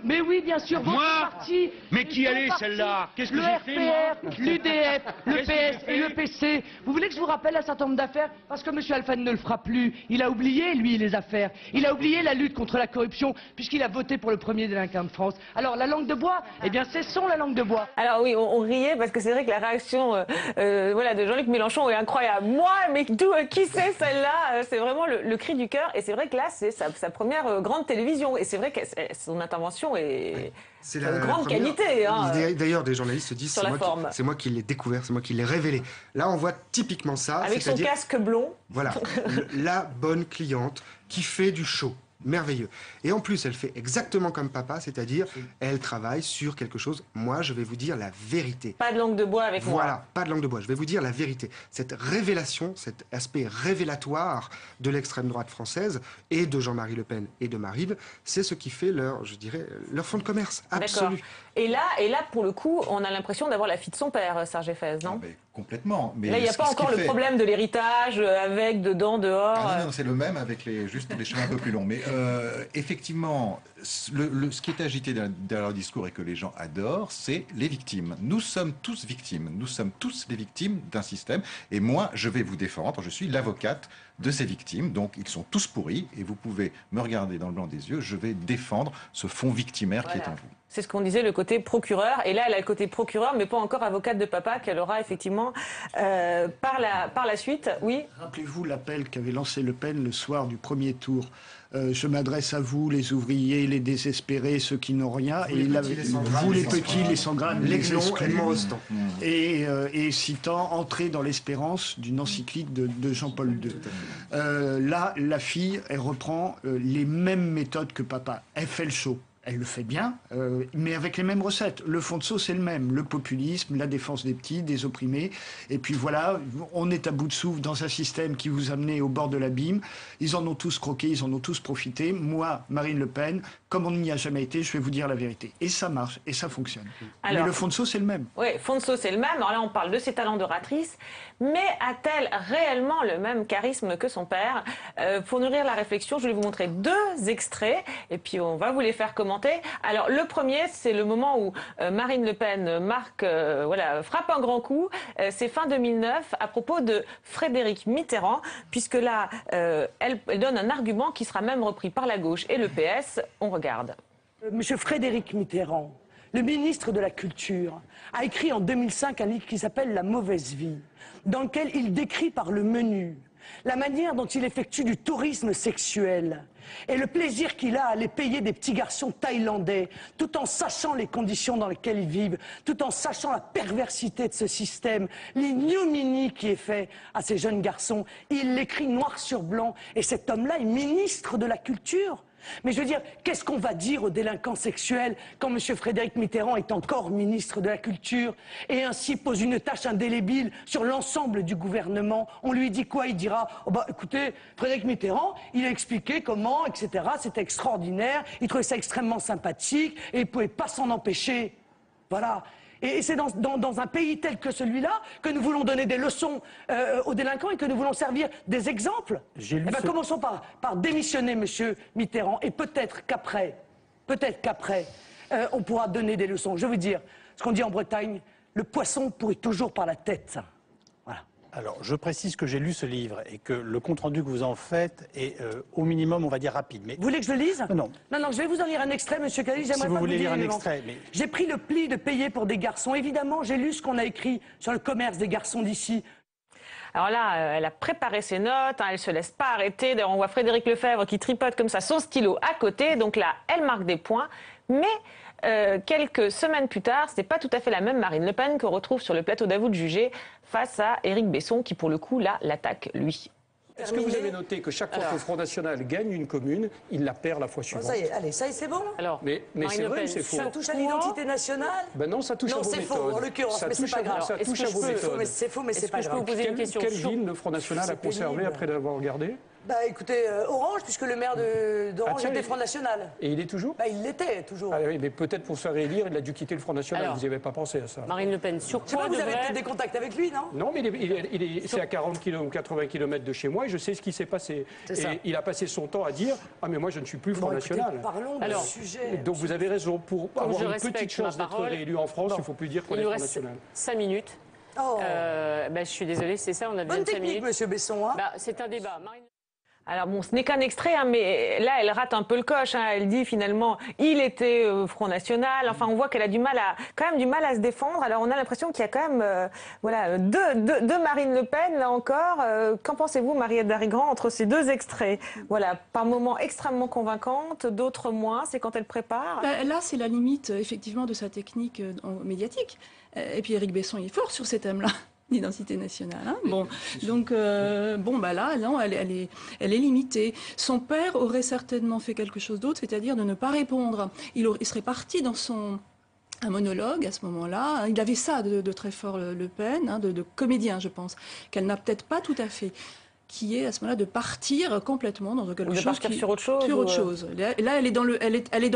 mais oui, bien sûr, votre parti. Mais qui allait celle-là? Qu'est-ce que j'ai fait, moi? Le RPR, l'UDF, le PS et le PC. Vous voulez que je vous rappelle un certain nombre d'affaires? Parce que M. Alphane ne le fera plus. Il a oublié, lui, les affaires. Il a oublié la lutte contre la corruption, puisqu'il a voté pour le premier délinquant de France. Alors, la langue de bois, eh bien, cessons la langue de bois. Alors oui, on riait parce que c'est vrai que la réaction voilà, de Jean-Luc Mélenchon est incroyable. Moi, mais qui c'est celle-là? C'est vraiment le cri du cœur. Et c'est vrai que là, c'est sa première grande télévision. Et c'est vrai que son intervention est de grande qualité. Hein, d'ailleurs, des journalistes se disent c'est moi qui l'ai découvert, c'est moi qui l'ai révélé. Là, on voit typiquement ça. Avec son casque blond. Voilà, la bonne cliente qui fait du show. Merveilleux. Et en plus, elle fait exactement comme papa, c'est-à-dire, elle travaille sur quelque chose. Moi, je vais vous dire la vérité. Pas de langue de bois avec moi. Voilà, pas de langue de bois. Je vais vous dire la vérité. Cette révélation, cet aspect révélatoire de l'extrême droite française et de Jean-Marie Le Pen et de Marine, c'est ce qui fait leur, je dirais, leur fond de commerce absolu. Et là, pour le coup, on a l'impression d'avoir la fille de son père, Serge Effès, non? Complètement. Mais là, il n'y a pas encore le problème de l'héritage avec, dedans, dehors. Ah non, c'est le même avec juste les cheveux un peu plus longs. Mais effectivement, ce qui est agité dans leur discours et que les gens adorent, c'est les victimes. Nous sommes tous victimes. Nous sommes tous les victimes d'un système. Et moi, je vais vous défendre. Je suis l'avocate de ces victimes. Donc, ils sont tous pourris. Et vous pouvez me regarder dans le blanc des yeux. Je vais défendre ce fond victimaire qui est en vous. C'est ce qu'on disait, le côté procureur. Et là, elle a le côté procureur, mais pas encore avocate de papa, qu'elle aura effectivement par la suite. Oui. Rappelez-vous l'appel qu'avait lancé Le Pen le soir du premier tour. Je m'adresse à vous, les ouvriers, les désespérés, ceux qui n'ont rien. Vous les petits, les sans grammes, les exclus. Et citant Entrer dans l'espérance d'une encyclique de Jean-Paul II. Là, la fille, elle reprend les mêmes méthodes que papa. Elle fait le show. Elle le fait bien, mais avec les mêmes recettes. Le fond de sauce est le même. Le populisme, la défense des petits, des opprimés. Et puis voilà, on est à bout de souffle dans un système qui vous amenait au bord de l'abîme. Ils en ont tous croqué, ils en ont tous profité. Moi, Marine Le Pen, comme on n'y a jamais été, je vais vous dire la vérité. Et ça marche, et ça fonctionne. Alors, mais le fond de sauce est le même. Oui, fond de sauce est le même. Alors là, on parle de ses talents d'oratrice. Mais a-t-elle réellement le même charisme que son père? Pour nourrir la réflexion, je vais vous montrer 2 extraits. Et puis, on va vous les faire commenter. Alors, le premier, c'est le moment où Marine Le Pen frappe un grand coup. C'est fin 2009, à propos de Frédéric Mitterrand, puisque là, elle donne un argument qui sera même repris par la gauche et le PS. On regarde. Monsieur Frédéric Mitterrand, le ministre de la Culture, a écrit en 2005 un livre qui s'appelle « La mauvaise vie », dans lequel il décrit par le menu la manière dont il effectue du tourisme sexuel et le plaisir qu'il a à aller payer des petits garçons thaïlandais, tout en sachant les conditions dans lesquelles ils vivent, tout en sachant la perversité de ce système, l'ignominie qui est fait à ces jeunes garçons. Il l'écrit noir sur blanc, et cet homme-là est ministre de la Culture. Mais je veux dire, qu'est-ce qu'on va dire aux délinquants sexuels quand M. Frédéric Mitterrand est encore ministre de la Culture et ainsi pose une tâche indélébile sur l'ensemble du gouvernement? On lui dit quoi? Il dira « Oh bah écoutez, Frédéric Mitterrand, il a expliqué comment, etc. C'était extraordinaire, il trouvait ça extrêmement sympathique et il ne pouvait pas s'en empêcher. » Voilà. Et c'est dans un pays tel que celui-là que nous voulons donner des leçons aux délinquants et que nous voulons servir des exemples. Commençons par démissionner, monsieur Mitterrand, et peut-être qu'après, on pourra donner des leçons. Je veux dire, ce qu'on dit en Bretagne, le poisson pourrit toujours par la tête. Voilà. Alors, je précise que j'ai lu ce livre et que le compte-rendu que vous en faites est au minimum, on va dire, rapide. Mais... Vous voulez que je le lise? Non. Non, je vais vous en lire un extrait, monsieur Cali. Si vous voulez lire un extrait. Mais... J'ai pris le pli de payer pour des garçons. Évidemment, j'ai lu ce qu'on a écrit sur le commerce des garçons d'ici. Alors là, elle a préparé ses notes, elle se laisse pas arrêter. D'ailleurs, on voit Frédéric Lefebvre qui tripote comme ça son stylo à côté. Donc là, elle marque des points. Mais quelques semaines plus tard, ce n'est pas tout à fait la même Marine Le Pen qu'on retrouve sur le plateau d'À vous de juger face à Éric Besson qui, pour le coup, là, l'attaque lui. Est-ce que vous avez noté que chaque fois que le Front National gagne une commune, il la perd la fois suivante? Ça y est, allez, ça y est, c'est bon. Alors, mais c'est vrai ou c'est faux? Ça touche à l'identité nationale? Ben non, ça touche à vos méthodes. Non, c'est faux, en l'occurrence, mais c'est pas grave. Ça touche à vos méthodes. C'est faux, mais c'est pas grave. Est-ce que je peux vous poser une question? Quelle ville le Front National a conservé après l'avoir regardé? Bah écoutez, Orange, puisque le maire d'Orange était Front National. Et il est toujours? Bah il l'était toujours. Ah oui, mais peut-être pour se réélire, il a dû quitter le Front National. Alors, vous n'y avez pas pensé à ça? Marine Le Pen, sur quoi vous avez peut-être des contacts avec lui, non? Non, mais c'est à 40 km, 80 km de chez moi et je sais ce qui s'est passé. Et il a passé son temps à dire « Ah mais moi je ne suis plus Front National ». Parlons du sujet. Donc vous avez raison, pour avoir une petite chance d'être réélu en France, il ne faut plus dire qu'on est Front National. 5 minutes. Je suis désolée, c'est ça, on a besoin de 5 minutes. Monsieur Besson. C'est un débat. Alors bon, ce n'est qu'un extrait, mais là, elle rate un peu le coche. Elle dit finalement, il était Front National. Enfin, on voit qu'elle a quand même du mal à se défendre. Alors, on a l'impression qu'il y a quand même, deux Marine Le Pen, là encore. Qu'en pensez-vous, Mariette Darigrand, entre ces deux extraits? Voilà, par moments extrêmement convaincantes, d'autres moins. C'est quand elle prépare. Là, c'est la limite, effectivement, de sa technique médiatique. Et puis, Éric Besson, il est fort sur ces thèmes-là. L'identité nationale. Hein. Bon, donc là, non, elle est limitée. Son père aurait certainement fait quelque chose d'autre, c'est-à-dire de ne pas répondre. Il serait parti dans un monologue à ce moment-là. Il avait ça de très fort, Le Pen, de comédien, je pense, qu'elle n'a peut-être pas tout à fait. Qui est à ce moment-là de partir complètement dans quelque chose. De partir sur autre chose. Sur autre chose. Là, elle est dans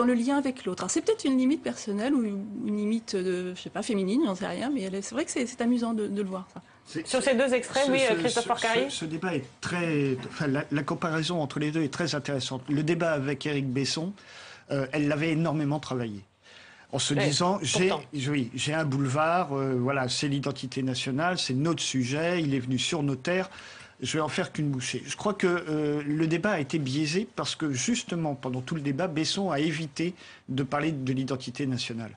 le lien avec l'autre. C'est peut-être une limite personnelle ou une limite, je sais pas, féminine, j'en sais rien, mais c'est vrai que c'est amusant de le voir, ça. Sur ces deux extraits, oui, Christophe Porcari. Ce débat est très... Enfin, la comparaison entre les deux est très intéressante. Le débat avec Éric Besson, elle l'avait énormément travaillé. En se disant, j'ai un boulevard, voilà, c'est l'identité nationale, c'est notre sujet, il est venu sur nos terres. Je vais en faire qu'une bouchée. Je crois que le débat a été biaisé parce que justement, pendant tout le débat, Besson a évité de parler de l'identité nationale.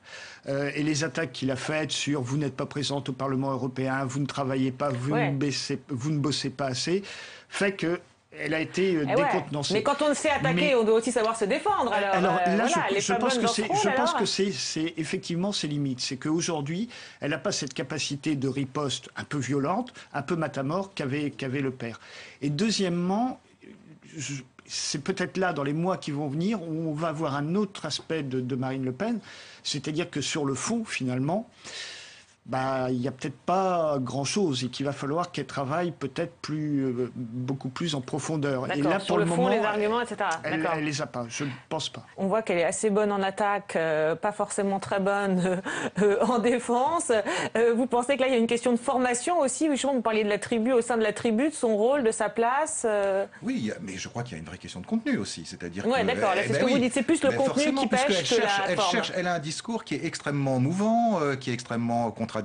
Et les attaques qu'il a faites sur « vous n'êtes pas présente au Parlement européen, vous ne travaillez pas, vous ne bossez pas assez », fait que elle a été décontenancée. Mais quand on sait attaquer, on doit aussi savoir se défendre. Alors là, je pense que c'est effectivement ses limites. C'est qu'aujourd'hui, elle n'a pas cette capacité de riposte un peu violente, un peu matamore qu'avait le père. Et deuxièmement, c'est peut-être là, dans les mois qui vont venir, où on va avoir un autre aspect de Marine Le Pen. C'est-à-dire que sur le fond, finalement... il n'y a peut-être pas grand-chose et qu'il va falloir qu'elle travaille peut-être beaucoup plus en profondeur. Et là, pour le fond, les arguments, etc. Elle les a pas, je ne pense pas. On voit qu'elle est assez bonne en attaque, pas forcément très bonne en défense. Vous pensez que là, il y a une question de formation aussi? Vous parliez de la tribu, au sein de la tribu, de son rôle, de sa place. Oui, mais je crois qu'il y a une vraie question de contenu aussi. C'est-à-dire d'accord, c'est ce que vous dites, c'est plus le contenu qui pêche que la forme. Elle a un discours qui est extrêmement mouvant, qui est extrêmement contradictoire.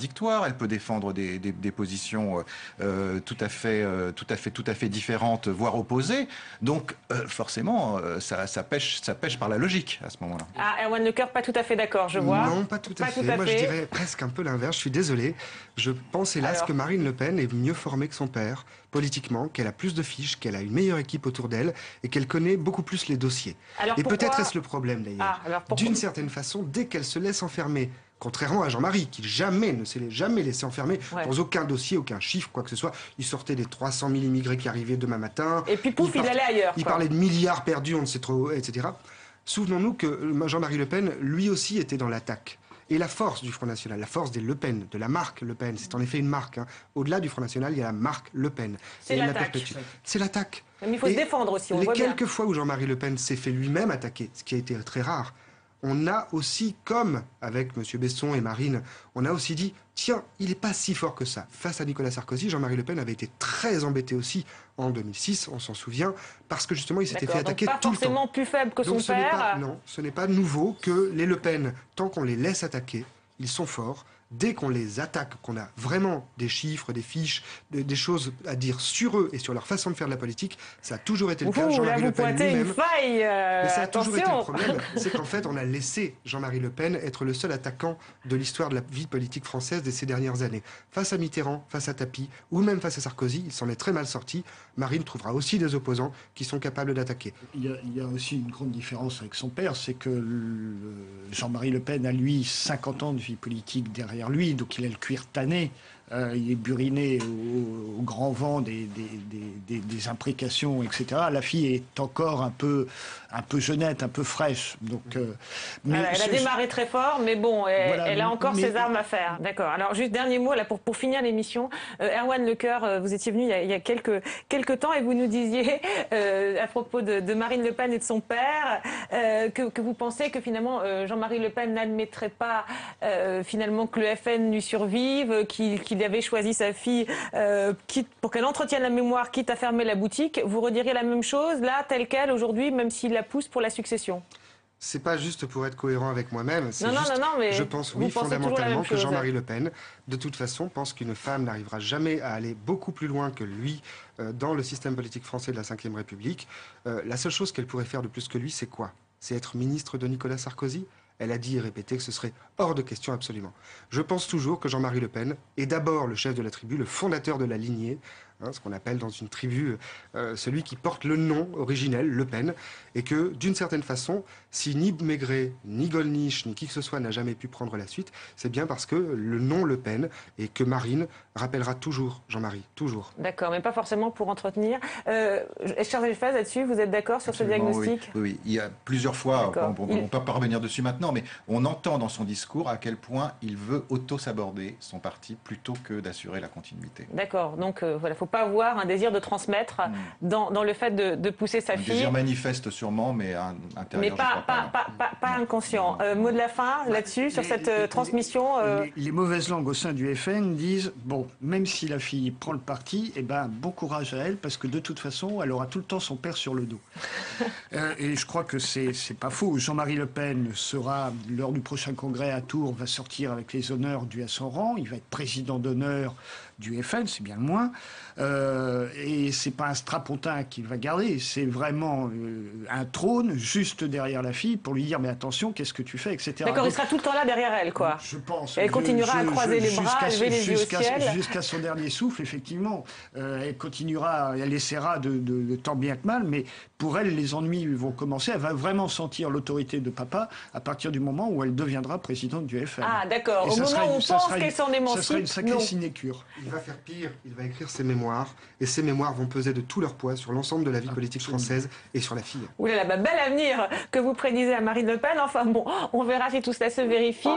Elle peut défendre des positions tout à fait différentes, voire opposées. Donc forcément, ça pêche par la logique à ce moment-là. Ah, Erwan Lecoeur, pas tout à fait d'accord, je vois. Non, pas tout à fait. Moi, je dirais presque un peu l'inverse. Je suis désolé. Je pense, hélas, que Marine Le Pen est mieux formée que son père, politiquement, qu'elle a plus de fiches, qu'elle a une meilleure équipe autour d'elle et qu'elle connaît beaucoup plus les dossiers. Et peut-être est-ce le problème, d'ailleurs. D'une certaine façon, dès qu'elle se laisse enfermer, contrairement à Jean-Marie, qui ne s'est jamais laissé enfermer dans aucun dossier, aucun chiffre, quoi que ce soit. Il sortait des 300 000 immigrés qui arrivaient demain matin. Et puis pouf, il allait ailleurs. Il parlait de milliards perdus, on ne sait trop, etc. Souvenons-nous que Jean-Marie Le Pen, lui aussi, était dans l'attaque. Et la force du Front National, la force des Le Pen, de la marque Le Pen, c'est en effet une marque. Hein. Au-delà du Front National, il y a la marque Le Pen. C'est l'attaque. C'est l'attaque. Mais il faut se défendre aussi, on voit bien. Les quelques fois où Jean-Marie Le Pen s'est fait lui-même attaquer, ce qui a été très rare, on a aussi, comme avec M. Besson et Marine, on a aussi dit, tiens, il n'est pas si fort que ça. Face à Nicolas Sarkozy, Jean-Marie Le Pen avait été très embêté aussi en 2006, on s'en souvient, parce que justement, il s'était fait attaquer tout le temps. Pas forcément plus faible que son père. Non, ce n'est pas nouveau que les Le Pen, tant qu'on les laisse attaquer, ils sont forts. dès qu'on les attaque, qu'on a vraiment des chiffres, des fiches, des choses à dire sur eux et sur leur façon de faire de la politique, ça a toujours été le cas. Jean-Marie Le Pen lui-même. Mais ça a toujours été le problème, c'est qu'en fait, on a laissé Jean-Marie Le Pen être le seul attaquant de l'histoire de la vie politique française de ces dernières années. Face à Mitterrand, face à Tapie, ou même face à Sarkozy, il s'en est très mal sorti. Marine trouvera aussi des opposants qui sont capables d'attaquer. Il y a aussi une grande différence avec son père, c'est que Jean-Marie Le Pen a, lui, 50 ans de vie politique derrière lui, donc il a le cuir tanné. Il est buriné au grand vent des imprécations, etc. La fille est encore un peu jeunette, un peu fraîche. Donc, mais elle a démarré très fort, mais bon, elle a encore ses armes à faire. D'accord. Alors, juste dernier mot là pour finir l'émission. Erwan Lecoeur, vous étiez venu il y a quelques temps et vous nous disiez à propos de Marine Le Pen et de son père que vous pensez que finalement Jean-Marie Le Pen n'admettrait pas finalement que le FN lui survive, qu'il avait choisi sa fille pour qu'elle entretienne la mémoire, quitte à fermer la boutique. Vous rediriez la même chose, là, telle qu'elle, aujourd'hui, même s'il la pousse pour la succession? C'est pas juste pour être cohérent avec moi-même, c'est juste, mais je pense, oui, fondamentalement, que Jean-Marie Le Pen, de toute façon, pense qu'une femme n'arrivera jamais à aller beaucoup plus loin que lui dans le système politique français de la Ve République. La seule chose qu'elle pourrait faire de plus que lui, c'est quoi? C'est être ministre de Nicolas Sarkozy? Elle a dit et répété que ce serait hors de question absolument. Je pense toujours que Jean-Marie Le Pen est d'abord le chef de la tribu, le fondateur de la lignée, ce qu'on appelle dans une tribu celui qui porte le nom originel, Le Pen, et que d'une certaine façon, si ni Maigret, ni Gollnisch, ni qui que ce soit n'a jamais pu prendre la suite, c'est bien parce que le nom Le Pen et que Marine rappellera toujours Jean-Marie, toujours. D'accord, mais pas forcément pour entretenir. Cher Elfaz, là-dessus, vous êtes d'accord sur ce diagnostic? Oui, il y a plusieurs fois, on ne peut pas revenir dessus maintenant, mais on entend dans son discours à quel point il veut auto-saborder son parti plutôt que d'assurer la continuité. D'accord, donc voilà, faut pas avoir un désir de transmettre dans le fait de pousser sa fille. Un désir manifeste sûrement, mais intérieur. Mais pas inconscient. Mot de la fin là-dessus, sur cette transmission. Les mauvaises langues au sein du FN disent, bon, même si la fille prend le parti, eh ben, bon courage à elle, parce que de toute façon, elle aura tout le temps son père sur le dos. Et je crois que c'est pas faux. Jean-Marie Le Pen sera, lors du prochain congrès à Tours, va sortir avec les honneurs dus à son rang. Il va être président d'honneur du FN, c'est bien le moins. Et c'est pas un strapontin qu'il va garder, c'est vraiment un trône juste derrière la fille pour lui dire mais attention, qu'est-ce que tu fais, etc. D'accord, il sera tout le temps là derrière elle, quoi. Je pense. Elle continuera à croiser les bras, à lever les yeux au ciel. Jusqu'à son dernier souffle, effectivement. Elle continuera, elle essaiera de tant bien que mal, mais pour elle, les ennuis vont commencer. Elle va vraiment sentir l'autorité de papa à partir du moment où elle deviendra présidente du FN. Ah, d'accord. Au moment où on pense qu'elle s'en émancipe, ça sera une sacrée sinécure. Il va faire pire, il va écrire ses mémoires, et ces mémoires vont peser de tout leur poids sur l'ensemble de la vie politique française et sur la fille. Ouh là là, bel avenir que vous prédisez à Marine Le Pen. Enfin bon, on verra si tout cela se vérifie.